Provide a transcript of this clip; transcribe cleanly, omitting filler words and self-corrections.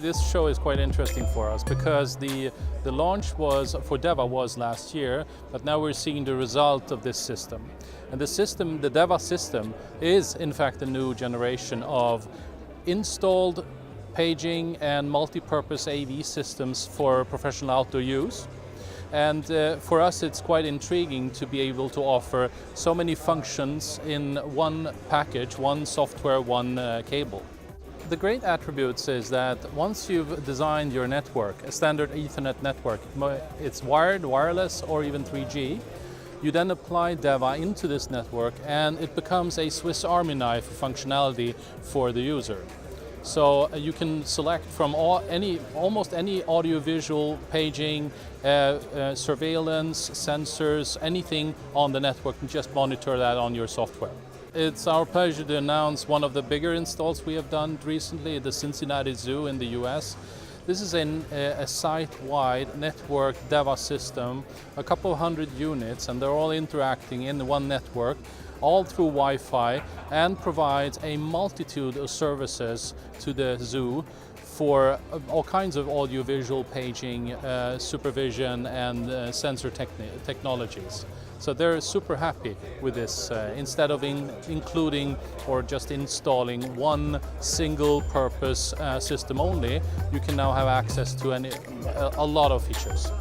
This show is quite interesting for us because the launch was for Deva was last year, but now we're seeing the result of this system. And the system, the Deva system, is in fact a new generation of installed paging and multi-purpose AV systems for professional outdoor use. And for us it's quite intriguing to be able to offer so many functions in one package, one software, one cable. The great attributes is that once you've designed your network, a standard Ethernet network, it's wired, wireless or even 3G, you then apply Deva into this network and it becomes a Swiss Army knife functionality for the user. So you can select from almost any audiovisual paging, surveillance, sensors, anything on the network, and just monitor that on your software. It's our pleasure to announce one of the bigger installs we have done recently at the Cincinnati Zoo in the US. This is a site-wide network Deva system, a couple of hundred units, and they're all interacting in one network, all through Wi-Fi, and provides a multitude of services to the zoo for all kinds of audiovisual paging, supervision and sensor technologies. So they're super happy with this. Instead of including or just installing one single purpose system only, you can now have access to a lot of features.